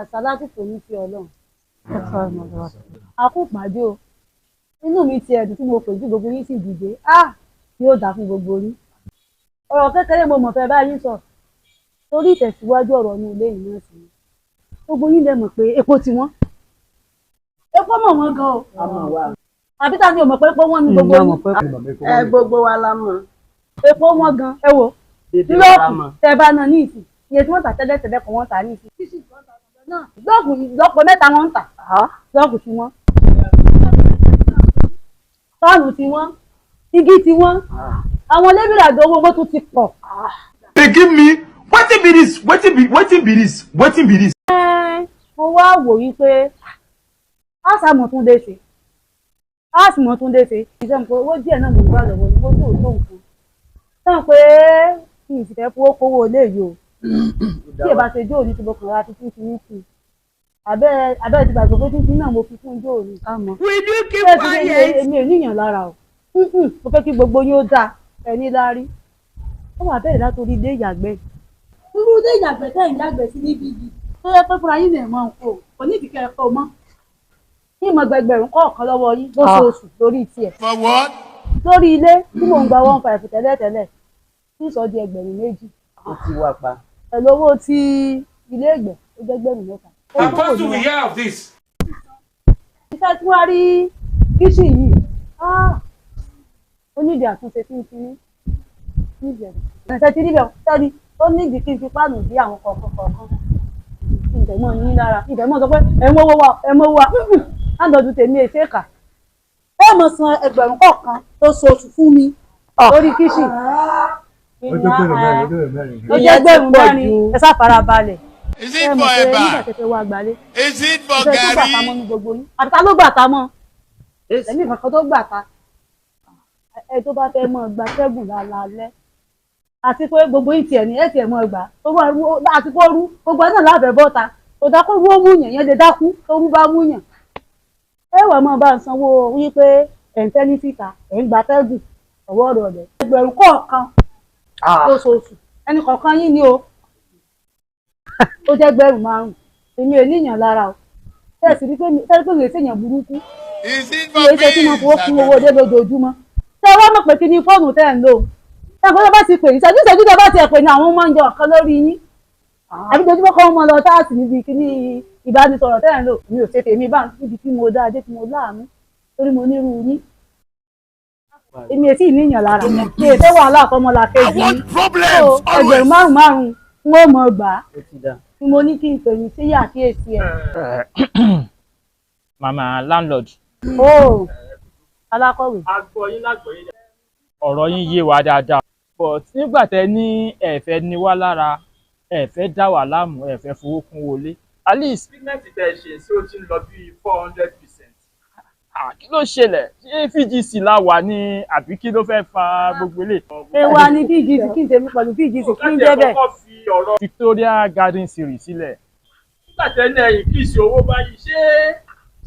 àsálàtù tó ní fi Ọlọ́run. A kú pàdé o. Inú mi ti ẹ̀dùn tí mo pè ju gbogbo yín sì dìde. Yóò dà fún gbogbo yín. Ọ̀rọ̀ kékeré mo mọ̀ fẹ́ bá yín sọ. Torí ìtẹ̀síwájú ọ̀rọ̀ ní ilé yìí náà sí. Gbogbo yín lè mọ̀ pé epo ti wọ́n. Epo mọ̀ wọ́n gan o. Àbí ta ni o mọ̀ pé epo wọ́n ní gbogbo yín? Gbogbo wa la mọ̀. Epo wọ́n gan. Ẹ wo. Lọ́ọ̀kù tẹ bá náà ní ìsìn. Iye tí wọ́n tà tẹ́lẹ̀ kan wọ́n tà ní ìsìn. Lọ́ọ̀kù lọ́pọ̀ mẹ́ta wọ́n ń tà. Lọ́ọ̀kù ti wọ́n. Fáànù ti wọ́n. Igi ti wọ́n. Àwọn lébìrì àjọ owó owó tún ti pọ̀. They give me wetin be this? Wetin be this? Mo wá wò wípé a sàmọ̀ tún dé ṣe. A sì mọ̀ tún dé ṣe. Ìṣẹ́ nǹkan owó díẹ̀ náà mo gbà lọ́wọ́ ní owó tó nǹkan. Sọ pé kí n sì fẹ́ fowó kówó ilé yìí o. Tí ìbá ṣe jó òní ti bọkàn ra tuntun ti ní sí. Abẹ́ ti gbàgbọ́ pé títí náà mo fi fún jó òní. Will you keep quiet? Èmi ò níyàn lára o. Mo fẹ́ kí gbogbo yín ó dáa ẹni lárí. Ó wà bẹ́ẹ̀ látòrí ilé ìyàgbẹ́. Irú ilé ìyàgbẹ́ tẹ̀ ń yàgbẹ́ sí níbi yìí. Tó yẹ pé fúnra yín lè mọ nǹkan kò ní ìdíkẹ́ ẹ̀kọ́ mọ́. Kí ìmọ̀ gbẹgbẹ̀rún kọ̀ọ̀kan lọ́wọ́ yín lóṣooṣù lórí tiẹ̀. For what? Lórí ilé tí mò ń gba 1.5 tẹ́lẹ̀tẹ́lẹ̀ tí sọ di ẹgbẹ̀rún méjì. Ó ti wà pa. Pẹ̀lú owó tí ilé ìgbẹ́ ó jẹ́ ẹgbẹ̀rún mẹ́ta. Apostle we hear of this. Iṣẹ́ tí wọ́n rí kíṣì yìí ó nídìí àtúnṣe tí ń fi ní ẹ̀sẹ̀ tí níbẹ̀ tẹ́lí ó nídìí kí n fi páànù bí àwọn kọ̀ọ̀kan ìdẹ̀mọ́ ní lára ìdẹ̀mọ́ sọ pé ẹ̀mọ́ wa láńdọ̀dún tèmi èsè kà ẹ mọ̀ san ẹgbẹ̀rún kọ̀ọ̀kan tó ṣoṣù fún mi lórí kíṣì ó jẹ́ ẹgbẹ̀rún mẹ́rin ẹ sáfara balẹ̀. Is it for Eba? Is it for Gari? Àtà ló gbà ta mọ́ ẹ̀mí kankan tó gbà ta ẹ tó bá fẹ́ mọ́ gba ṣẹ́gun lálẹ́ àti pé gbogbo ìtì ẹ̀ ní ẹ̀ tiẹ̀ mọ́ gbà àti pé orú gbogbo ẹ̀ náà lábẹ́ bọ́ta kò dákú rú ó múyàn yẹn lè dákú tó rú bá múyàn ẹ wà mọ́ bá ń sanwó wípé ẹ̀ ń tẹ́ ní síta ẹ̀ ń gba ṣẹ́gun ọwọ́ ọ̀rọ̀ rẹ̀ ẹgbẹ̀rún kọ̀ọ̀kan lóṣooṣù ẹnì kọ̀ọ̀kan yín ni o ó jẹ́ ẹgbẹ̀rún 5 èmi ò níyàn lára o tẹ́sí rí pé mi ṣèyàn burúkú iye tí mo fowó fún owó dé lójoojúmọ́ tẹ́ wá mọ̀ pé kí ni fóònù tẹ́ ń lò ẹ̀kọ́ bá ti pè ní ìṣẹ́jú tẹ́ bá ti ẹ̀ pè ní àwọn máa ń jọ ọ̀kan lórí yín àbí dojúmọ́ kọ́ wọn lọ táàsì níbi kí ní ìbánisọ̀rọ̀ tẹ́ ń lò mi ò ṣe tèmi bá níbi tí mo dáadé tí mo láàánú torí mo nírú yín èmi èsì níyàn lára mi èsè wàhálà àkọ́mọ́lá kejì ẹgbẹ̀rún 5 ń ó mọ̀ gbà á tí mo ní kí n pè ní sí àkíyèsí ẹ̀. Mama landlord. Alákọ̀wé. Ọ̀rọ̀ yín yé wa dáadáa. But nígbà tẹ́ ní ẹ fẹ́ ní wá lára, ẹ fẹ́ dá wà láàmú, ẹ fẹ́ fowó kún wọlé. At least pigment tẹ́ ṣe sí ó ti ń lọ bí 400%. Kí ló ṣẹlẹ̀? Ṣé VGC la wà ní àbí kí ló fẹ́ fa gbogbo ilé? Ewa ni VGC kí n tèmi pẹ̀lú VGC kí n jẹ́ bẹ́ẹ̀. Victoria Garden series sílẹ̀. Nígbà tẹ́ ní ẹ̀yìn kí ìṣe owó báyìí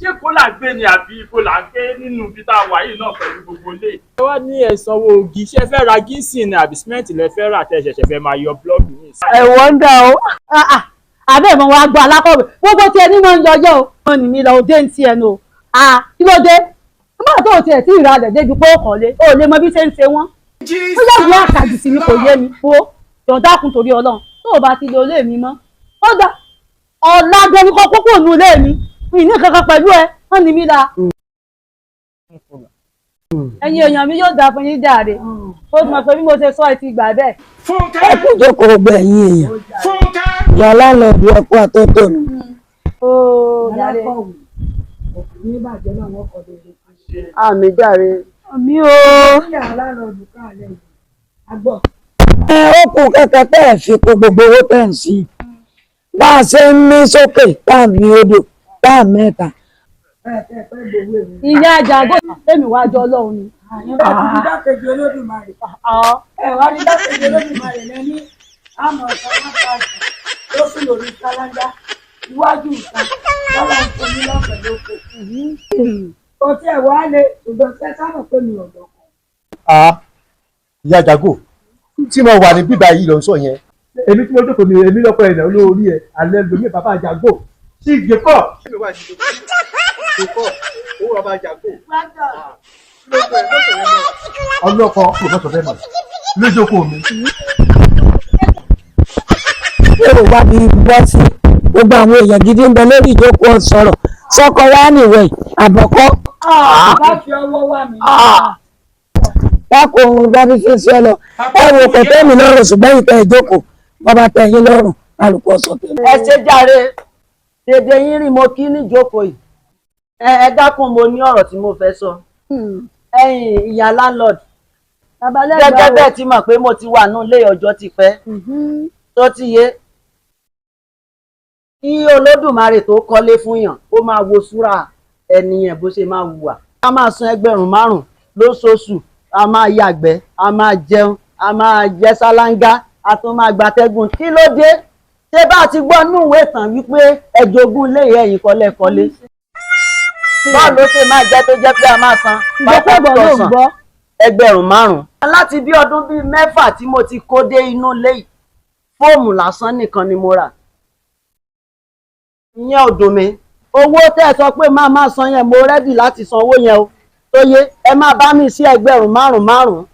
ṣé kó là ń gbé ni àbí kó là ń gbé nínú ibi tá a wà yìí náà pẹ̀lú gbogbo ilé. Ẹ wá ní ẹ̀sánwó ògì ṣe fẹ́ ra gíìsì ní àbí símẹ́ǹtì lẹ fẹ́ rà tẹ́ ṣẹ̀ṣẹ̀ fẹ́ máa yọ blọ́ọ̀kì ní ìsìn. Ẹ̀wọ̀n ń dà ó. Àbẹ́ ìmọ̀ wa gba alákọ̀wé gbogbo tí ẹni máa ń yọjọ́ o. Wọ́n ní mi lọ òde ń ti ẹnu o. Kí ló dé? Nígbà tó o tiẹ̀ tí ìra rẹ̀ débi pé ó kọ̀lé o lè mọ bí ṣe ń ṣe wọ́n. Ó yẹ ìwé àkàjù sí mi kò yé mi fo yọ̀ǹdàkùn torí Ọlọ́run tó o bá ti lo ilé mi mọ́. Ó dà ọ̀la gbẹ̀mí kọ́ púpọ̀ nù ilé mi mi ní kankan pẹ̀lú ẹ wọ́n ní mi la. Ẹ̀yin èèyàn mi yóò dáa fún yín jàre ó ti mọ̀ pé bí mo ṣe sọ ẹ ti gbà bẹ́ẹ̀. Ẹ kú jókòó gbẹ̀yìn èèyàn ìyá lálọ́ọ̀dù ẹ̀kú àtọ́tọ̀ nù. Àmì jàre. Àmì o. Ó kù kẹ́kẹ́ tẹ́ ẹ̀ fi kó gbogbo owó tẹ̀ ń sí. Bá a ṣe ń mí sókè tá à mí odò tá à mẹ́ta. Ìyá àjàgbó tèmi wá jọ Ọlọ́run ni. Ìdákejì Olódùmarè. Ẹ̀wá ní ìdákejì Olódùmarè lẹ́ni àmọ̀ ọ̀sán máta tó sì lórí sálángá iwájú ìta lọ́la ń fún mi lọ́fẹ̀ẹ́ lóko. Kò tí ẹ̀ wá lé ṣùgbọ́n ṣẹ́ sábà pé mi ò lọ́kọ̀. Ìyá Jàgò tí mo wà ní bíbá yìí lọ sọ yẹn èmi tí mo jókòó ní èmi lọ́pọ̀ ẹ̀nà olórí ẹ̀ alẹ́ lomi bàbá Jàgò Chief Jacob. Jacob, owó bàbá Jago. Ọlọ́kọ̀ pòfẹ́sọ̀ fẹ́ mọ̀ lójókòó mi. èrò wá bí bọ́ sí gbogbo àwọn èèyàn gidi ń bẹ lórí ìjókòó sọ̀rọ̀ sọ́kọ wá nìwẹ̀ àbọ̀kọ́. bá fi ọwọ́ wà mí. Dákò ohun bá fi fi sí ọ lọ ẹ wo kẹ̀kẹ́ mi lọ́rùn ṣùgbọ́n ìtẹ́ ìjókòó bọ́ba tẹ̀yìn lọ́rùn alùpùpù ọ̀sọ̀ tẹ̀lé. ẹ ṣe jàre dédé yín rí mo kí níjókòó yìí ẹ dákun mo ní ọ̀rọ̀ tí mo fẹ́ sọ ẹ̀yin ìyá landlord gẹ́gẹ́ bẹ́ẹ̀ ti mọ̀ pé mo ti wà nínú ilé ọjọ́ ti pẹ́ tó ti yé kí Olódùmarè tó kọ́lé fún yàn ó máa wo súrà ẹni yẹn bó ṣe máa hùwà a máa san 5,000 lóṣooṣù a máa yàgbẹ́ a máa jẹun a máa jẹ sálángá a tún máa gbatẹ́gùn kí ló dé ṣé bá ti gbọ́ nínú ìwé ìtàn wípé ẹ̀jọ̀gún lé ẹ̀yìn kọ́lẹ́kọ́lé báwo ló ṣe máa jẹ́ tó jẹ́ pé a máa san 5,000 láti bí ọdún bíi 6 tí mo ti kó dé inú ilé yìí fóòmù lásán nìkan ni mo rà ìyẹn ò dùn mí owó tẹ́ ẹ sọ pé máa san yẹn mo rẹ́dì láti san owó yẹn o tó yé ẹ máa bá mi sí 5,000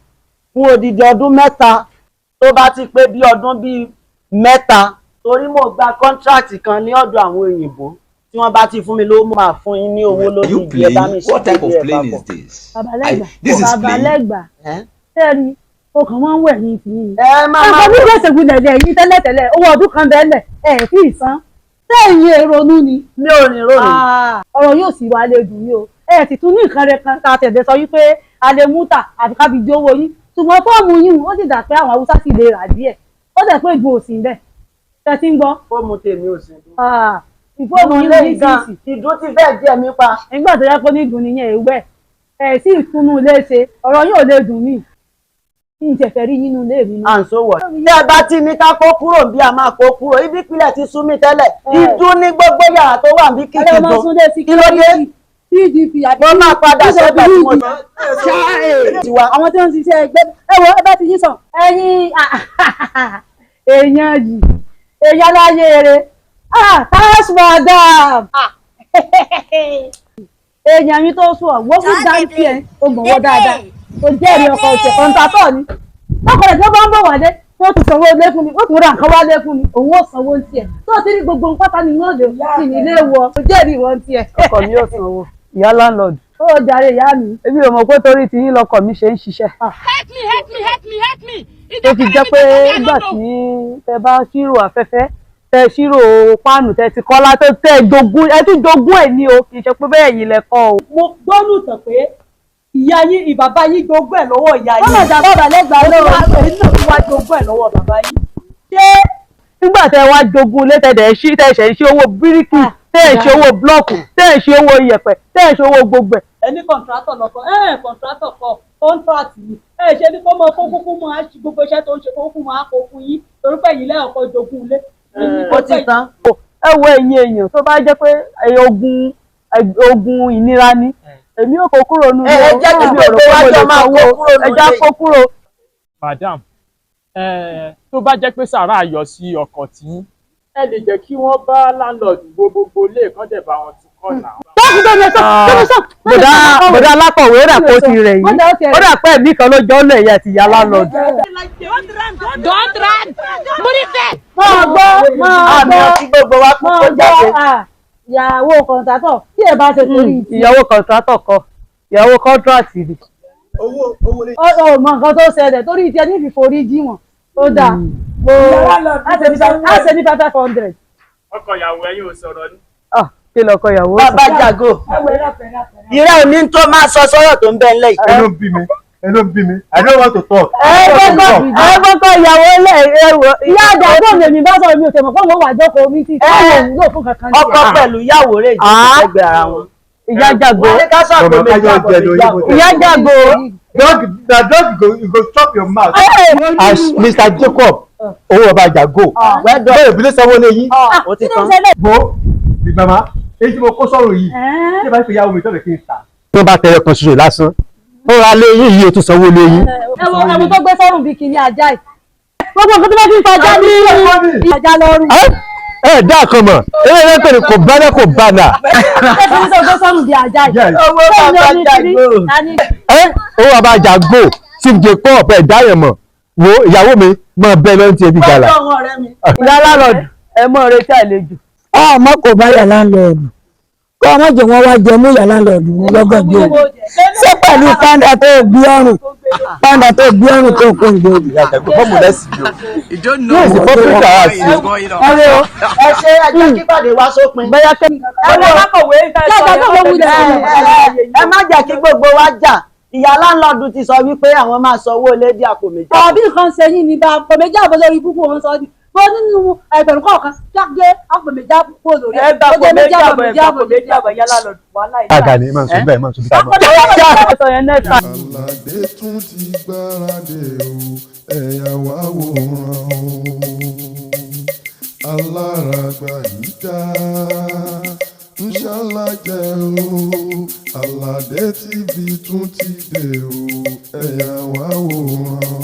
fún odidi ọdún 3 tó bá ti pé bí ọdún bíi 3 torí mo gba kọ́ńtíráàtì kan ní ọ̀dọ̀ àwọn òyìnbó tí wọ́n bá ti fún mi lówó máa fún yín ní owó lórí ìdí ẹ bá mi sí What type of ìdí ẹ plane papọ̀. is this? This is babalẹ́gbà sẹ́ni ọkàn wọn wẹ̀ ní ìpín ẹ máa ọkọ̀ bí wọ́n ṣègùn lẹ̀lẹ̀ yìí tẹ́lẹ̀tẹ́lẹ̀ owó ọdún kan bẹ́ẹ̀lẹ̀ ẹ̀ tí ì san sẹ́yìn èrònú ni mi ò rìn ròrìn ọ̀rọ̀ yóò sì wá lè dùn yìí o ẹ̀ sì tún ní nǹkan rẹ̀ kan tá a tẹ̀lé sọ wípé a lè mú tà àti ká fi jó owó yín ṣùgbọ́n fọ́ọ̀mù yìí ó sì dà pé àwọn haúsá sì lè rà díẹ̀ ó dẹ̀ pé ìgbò òsì bẹ́ẹ̀ tẹ́ ti ń gbọ́. fóònù tèmi ò sí dùn. ìfọ́ọ̀mù ilé yìí ìgbà ìdún ti fẹ́ jẹ́ mi pa. nígbà tó yẹ kó ní ìdùn nìyẹn ewé ẹ̀ sì túnú ilé ṣe ọ̀rọ̀ yóò lè dùn mí kí n ṣẹ̀fẹ̀ rí nínú ilé mi. à ń sọ̀wọ̀ bí ẹ bá ti ní ká kó kúrò bí a máa kó kúrò ibi ìpínlẹ̀ ti sú mi tẹ́lẹ̀ ìdún ní gbogbo yàrá tó wà bí kìkì dùn kí ló dé PDP mo máa padà sọ́dọ̀ tí mo sọ. àwọn tí wọ́n ti ṣe ẹgbẹ́ ẹ wo ẹ bá ti yí sàn ẹ̀yin èèyàn yìí èèyàn láyé eré thanks madam èèyàn mi tó sùn ọ̀gbọ́n fún dáńtì ẹ̀ ó gbọ̀nwọ́ dáadáa ó jẹ́rìí ọkọ̀ ọ̀sẹ̀ kọ́ńtàtọ̀ ni lọ́kọ̀ rẹ̀ tó bá ń bọ̀ wálé wọ́n ti sanwó lé fún mi wọ́n ti ra nǹkan wálé fún mi òun ó sanwó ń tiẹ̀ tó ti rí gbogbo nǹkan pátá ni wọ́n lè sí ní ilé wọ ó jẹ́rìí wọn tiẹ̀. ọkọ mi ò sanwó ìyá landlord. ó jàre ìyá mi. èmi ò mọ̀ pé torí ti yín lọkọ mi ṣe ń ṣiṣẹ́. help me. tó fi jẹ́ pé nígbà tí tẹ bá ṣírò afẹ́fẹ́ tẹ ṣírò páànù tẹ ti kọ́lá tó tẹ jogún ẹ tún jogún ẹ̀ ní o kì í ṣe pé bẹ́ẹ̀ yín lẹ kọ́ o. mo gbọ́nù tàn pé ìyá yín ìbàbá yín jogún ẹ̀ lọ́wọ́ ìyá yín. wọ́n mọ̀ bàbá lẹ́gbàá lọ́wọ́ èyí náà wá jogún ẹ̀ lọ́wọ́ bàbá yín. ṣé nígbà tẹ wá jogún létẹ̀dẹ̀ ṣí tẹ̀sẹ̀ ṣe owó bíríkì tẹ̀ ṣe owó blọ́ọ̀kù tẹ̀ ṣe owó iyẹ̀pẹ̀ tẹ̀ ṣe owó gbogbo ẹ̀. ẹni kọ̀ǹtrátọ̀ lọ́kọ̀ kọ̀ǹtrátọ̀ kọ kọ́ńtrátì ni ṣe ní kó mọ kó kúkú mọ àṣì gbogbo iṣẹ́ tó ń ṣe kó kúkú mọ àpò fún yín torí pé yìí lẹ́yìn ọkọ̀ jogún ilé. ó ti tán. ẹ wo ẹ̀yin èèyàn tó bá jẹ́ pé ogun ìnira ni èmi ò kó kúrò nínú ilé o èmi ò rò pé mo lè sanwó ẹja kó kúrò. madam tó bá jẹ́ pé sàrà yọ sí ọkọ̀ tí ẹ lè jẹ́ kí wọ́n bá landlord gbogbo lè kán dẹ̀ bá wọn tún kọ́ náà. bọ̀dá alákọ̀wé ó dà pé ó ti rẹ̀ yín ó dà pé ẹ̀mí kan ló jọ ọ́ lẹ̀ yẹ àti ìyá landlord. Don't run. Múrífẹ́. máa gbọ́ àmì ọtí gbogbo wa kò tó jáde. ìyàwó kọ̀ǹtrátọ̀ tí ẹ bá ṣe torí ìtì. ìyàwó kọ̀ǹtrátọ̀ kọ́ ìyàwó kọ́ńtrátì ni. ó mọ nǹkan tó ṣẹlẹ̀ torí ìtì ẹni fìforí jí wọn ó dà á ṣe ní 500. ọkọ ìyàwó ẹ̀yin ò sọ̀rọ̀ ni. kí lọkọ ìyàwó sọ. bàbá Jago ìrẹ́ òní tó máa sọ sọ́rọ̀ tó ń bẹ ńlẹ̀ yìí. ẹ ló ń bí mi I don't want to talk. ẹ kọ́kọ́ ìyàwó lẹ̀ ẹ̀wọ̀. ìyá àgbà tó ń lè mi bá sọ̀rọ̀ mi ò tẹ̀mọ̀ fún àwọn wà jókòó mi tí káwọn yóò fún kankan ní. ọkọ pẹ̀lú ìyàwó rẹ̀ jẹ́ ẹgbẹ́ ara wọn. ìyá Jago ìyá Jago dog go chop your mouth. As Mr. Jacob owó ọba Jago bẹ́ẹ̀ ìbílẹ̀ sanwó lé yín. ó ti tán. bó ìgbàmá èyí tí mo kó sọ̀rọ̀ yìí tí ẹ bá fi yàwó mi tọ́lẹ̀ kí n ta. tí wọ́n bá tẹ̀lé kan ṣoṣo lásán ó ra lé yín yìí ó tún sanwó lé yín. ẹ̀wọ̀n tó gbé sọ́rùn bíi kìíní ajá yìí gbogbo nǹkan tó bá fi ń tajà ní ìyàjà lọ́rùn. ẹ dá kan mọ̀ eré pé kò bánà kò bánà. ẹ fi ní sọ sọ́nù di ajá yìí. owó bàbá jàgbó. owó bàbá jàgbó Chief Jacob ẹ̀ dáyẹ̀ mọ̀ wo ìyàwó mi máa bẹ́ẹ̀ lọ́n ti ẹbí gàlà. ìyá lálọ́ọ̀dù ẹ mọ̀ retí àlejò. ọmọ kò bá yà láńlọ́ọ̀dù kọ́ ọmọ jẹ wọn wá jẹ mú yà láńlọ́ọ̀dù ní lọ́gọ̀dì òní ṣé pẹ̀lú pàǹdà tó gbé ọrùn tó kó ń gbé òbí. fọ́ọ̀mù lẹ́sìn yìí o. You don't know what is going on. ẹ ṣe ẹjọ́ kípàdé wá sópin. bóyá kẹ́mi. ẹ má jẹ́ kí gbogbo wa jà ìyá láńlọ́ọ̀dù ti sọ wípé àwọn máa sanwó ilé dí àpò méjì. ọ̀bí nǹkan ṣe yín ní bá àpò méjì àbọ̀ lórí ibùkún wọn sọ ní bó nínú ẹgbẹ̀rún kọ̀ọ̀kan jáde àpò méjì àpò lórí ẹgbẹ́ àpò méjì àbọ̀ ìyá láńlọ́ọ̀dù wàhálà ìdá. àgà ni máa ń sọ bẹ́ẹ̀ máa ń sọ bí táwọn. Aládé tún ti gbáradì o ẹ̀yà wá wòran o alárágbá yìí dá ń ṣàlàjẹ o Aládé TV tún ti dé o ẹ̀yà wá wòran.